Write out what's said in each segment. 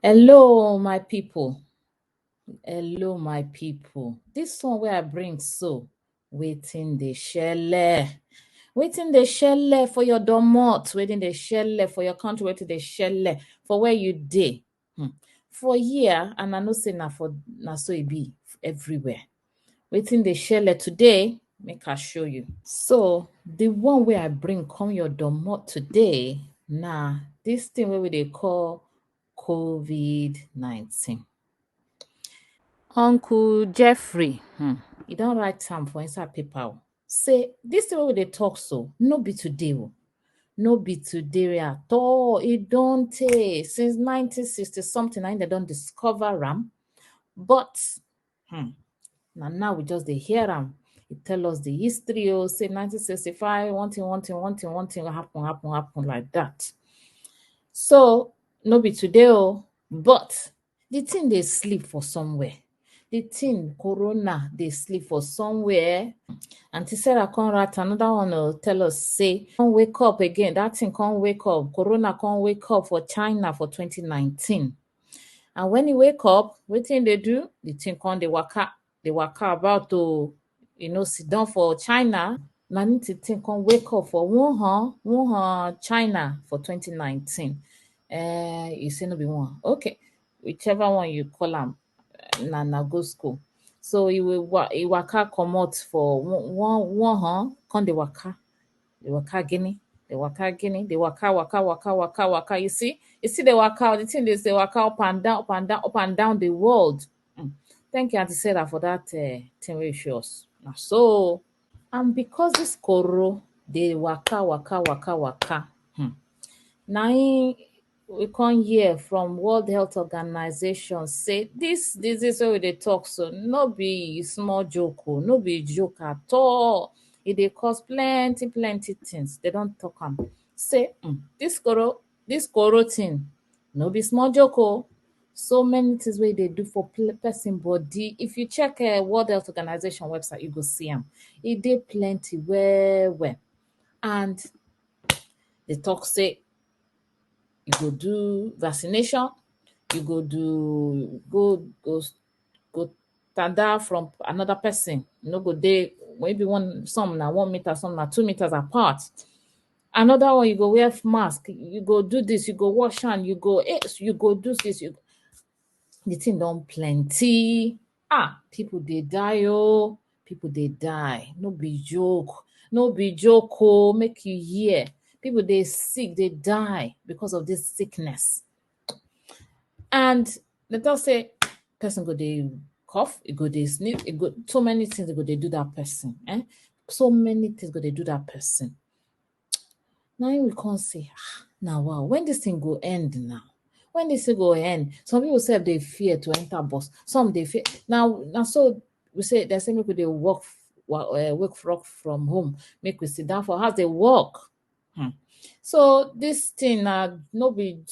Hello, my people. Hello, my people. This one where I bring so wetin dey shele. Wetin dey shele for your domot, wetin dey shele for your country, wetin dey shele for where you dey. For here, and I know say na so e be everywhere. Wetin dey shele today, make I show you. So the one where I bring come your domot today, na this thing wey we dey call COVID-19. Uncle Jeffrey, he don write am for inside paper. Say this thing wey we dey talk so, no be today o. No be today at all. E don tey since 1960 something na dem don discover am. But na now we just dey hear am. E tell us the history say 1965, one thing happen like that. So no be today o, but the thing dey sleep for somewhere. The thing corona dey sleep for somewhere. Aunty Sarah come write another one tell us say come wake up again. That thing come wake up. Corona come wake up for China for 2019. And when e wake up, wetin dey do? The thing come dey waka about to sit down for China. Na the thing come wake up for Wuhan, China for 2019. You say no be one. Okay, whichever one you call am, na go school. So he waka comot for one come dey waka Guinea, dey waka Guinea, dey waka. You see the waka, the thing dey say waka up and down the world. Thank you, Auntie Sarah, for that thing wey you show us. Na so, and because this koro dey waka, na im we come hear from World Health Organization say this disease wey we dey talk so no be small joke o, no be joke at all. E dey cause plenty things. They don talk am say this koro thing no be small joke o. So many things wey e dey do for person body. If you check World Health Organization website, you go see am. E dey plenty well. And they talk say you go do vaccination, you go tada from another person. You no go dey maybe some na 1 meter, some na 2 meters apart. Another one, you go wear mask, you go do this, you go wash hand, you go do this. The thing don plenty. People dey die o. People dey die. No be joke o. Make you hear. People dey sick, dey die because of this sickness. And they talk say person go dey cough, e go dey sneeze, so many things go dey do that person. So many things go dey do that person. Now we come say, now wow, when this thing go end now? When this thing go end? Some people say they fear to enter bus. Some they fear. Now so we say they say make we dey work from home. Make we sit down for house, they work. So this thing no be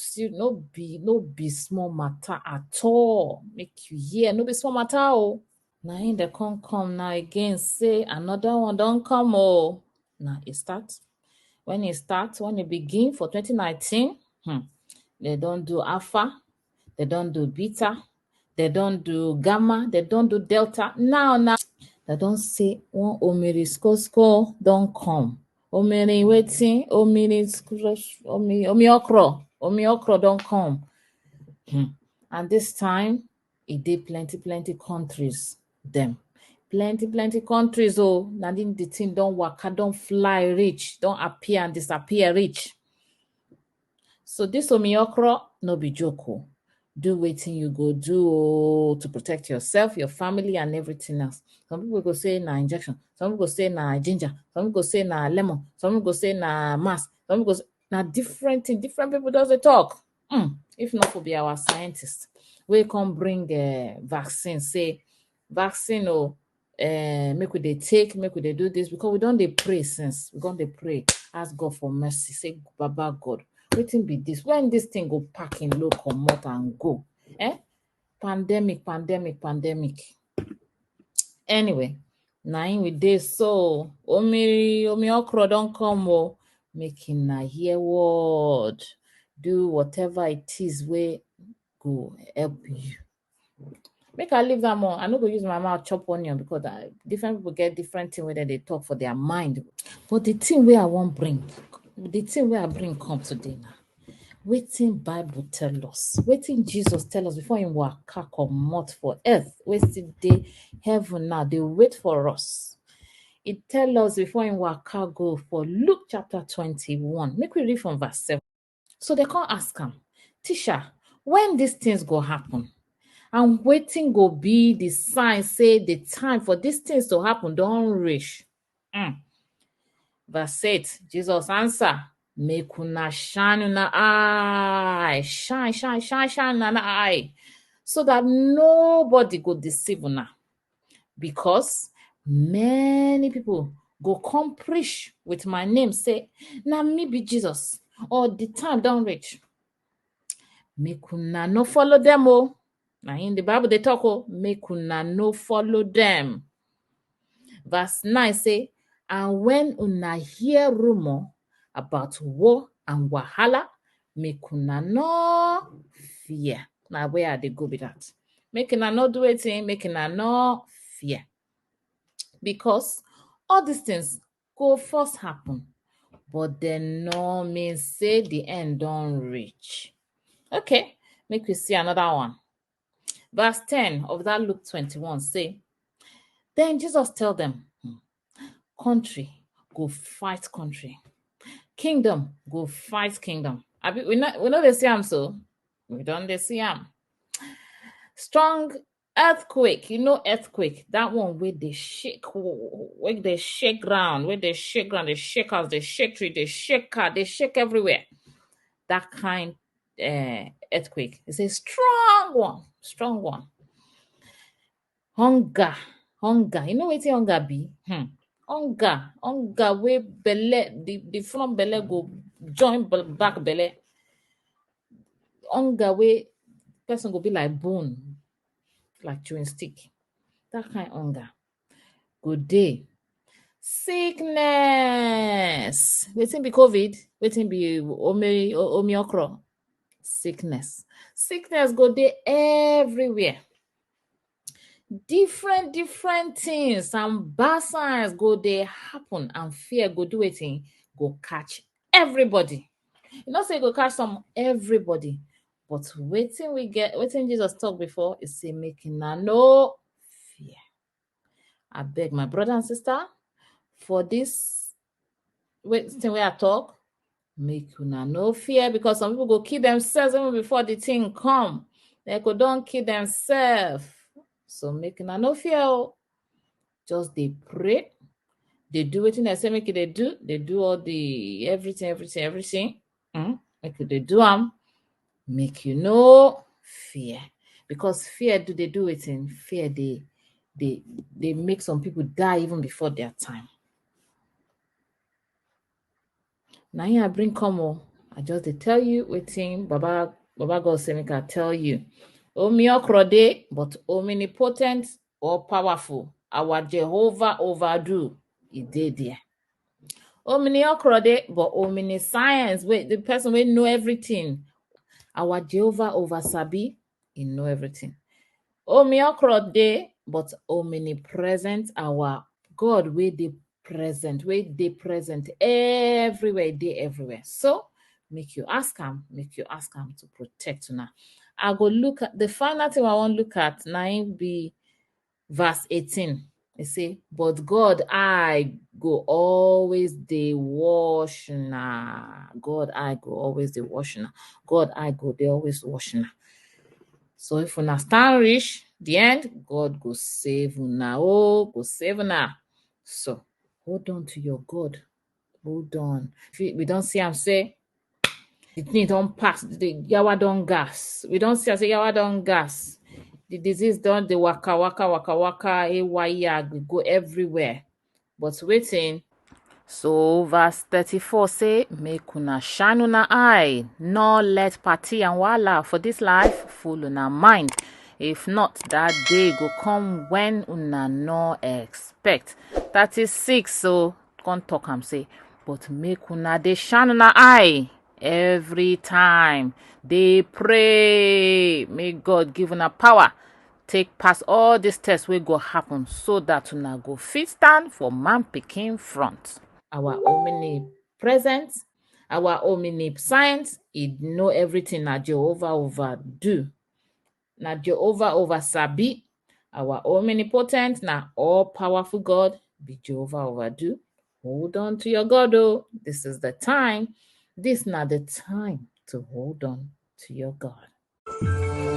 small matter at all. Make you hear, no be small matter o. Now in the come now again say another one don come o. Now it start. When it begin for 2019, they don't do alpha, they don't do beta, they don't do gamma, they don't do delta. Now they don't say one omniscient don't come. Omni wetin, okro don't come. And this time it did plenty countries them. Plenty countries now the thing don't waka, don't fly reach, don't appear and disappear reach. So this okro no be joke. Do wetin you go do to protect yourself, your family, and everything else. Some people go say na injection, some people go say na ginger, some people go say na lemon, some people go say na mask, some people go say na different thing. Different people does they talk. If not for be our scientists, we come bring vaccine. Say vaccine make we dey take, make we dey do this, because we don't dey pray since. We don't dey pray, ask God for mercy, say Baba God, wetin be this? When this thing go pack in low, comot and go. Pandemic. Anyway, na im we dey so. Omi okro don come o. Make na hear word. do whatever it is wey go help you. Make I leave that more. I no go use my mouth chop onion because different people get different thing wey dem dey talk for their mind. But the thing wey I wan bring, the thing wey I bring come today na wetin Bible tell us, wetin Jesus tell us before him waka comot for earth, wey still dey heaven now dey wait for us. He tell us before him waka go for Luke chapter 21. Make we read from verse 7. So they come ask am, teacher, when these things go happen? And wetin go be the sign say the time for these things to happen don reach? Verse 8, Jesus answer, make una shine una eye, shine una eye, so that nobody go deceive una, because many people go come preach with my name, say, na me be Jesus, or the time don reach. Make una no follow them, oh. Now in the Bible they talk, oh, make una no follow them. Verse 9 say, and when una hear rumor about war and wahala, make una no fear. Now where they go with that? Make una no do anything, make una no fear. Because all these things go first happen, but then no mean say the end don't reach. Okay, make we see another one. Verse 10 of that Luke 21 say, then Jesus tell them, country go fight country, kingdom go fight kingdom. We know they see am, so we don't they see am. Strong earthquake, earthquake, that one where they shake, where they shake ground, they shake house, they shake tree, they shake car, they shake everywhere. That kind earthquake. It's a strong one. Hunger. You know wetin hunger be? Hunger wey belle, the front belle go join back belle. Hunger wey person go be like bone, like chewing stick. That kind hunger. Good day. Sickness. Wetin be COVID? Wetin be Omicron? Sickness go dey everywhere. Different things and bad signs go dey happen, and fear go do wetin? Go catch everybody. You know say go catch everybody, but wetin Jesus talk before is say make una no fear. I beg my brother and sister, for this thing wey I talk, make una no fear, because some people go kill themselves even before the thing come. They go don kill themselves. So make una no fear. Just dey pray. They do wetin they say make they do. They do all the everything. Make they do am. Make you no fear. Because fear do wetin? Fear they make some people die even before their time. Now here I bring come. I just dey tell you wetin Baba God say make I tell you. Okro dey, but omnipotent or powerful. Our Jehovah overdo. He dey there. Okro dey, but omniscience. Wait, the person wey know everything. Our Jehovah over sabi. He know everything. Okro dey, but omnipresent. Our God wey dey present everywhere, dey everywhere. So make you ask him to protect una. I go look at the final thing I want to look at. Now be verse 18. It say, but God I go always dey wash una. God I go always dey wash una. God I go dey always wash una. So if una stand reach the end, God go save una. Go save una. So hold on to your God. Hold on. We don't see him say the thing don't pass. The yawa don't gas. We don't see him say yawa don't gas. The disease don't the waka, go everywhere. But waiting. So verse 34 say, make una shine una eye, no let party and wala for this life full una mind. If not, that day go come when una no expect. 36, so can't talk am say, but make una dey shine una eye. every time they pray. May God give una power take pass all these tests wey go happen so that una go fit stand for man pikin front. Our omnipresent, our omniscient, he know everything na Jehovah overdo. Na Jehovah over sabi. Our omnipotent, na all-powerful God, be Jehovah overdo. Hold on to your God, oh. This is the time. This na the time to hold on to your God.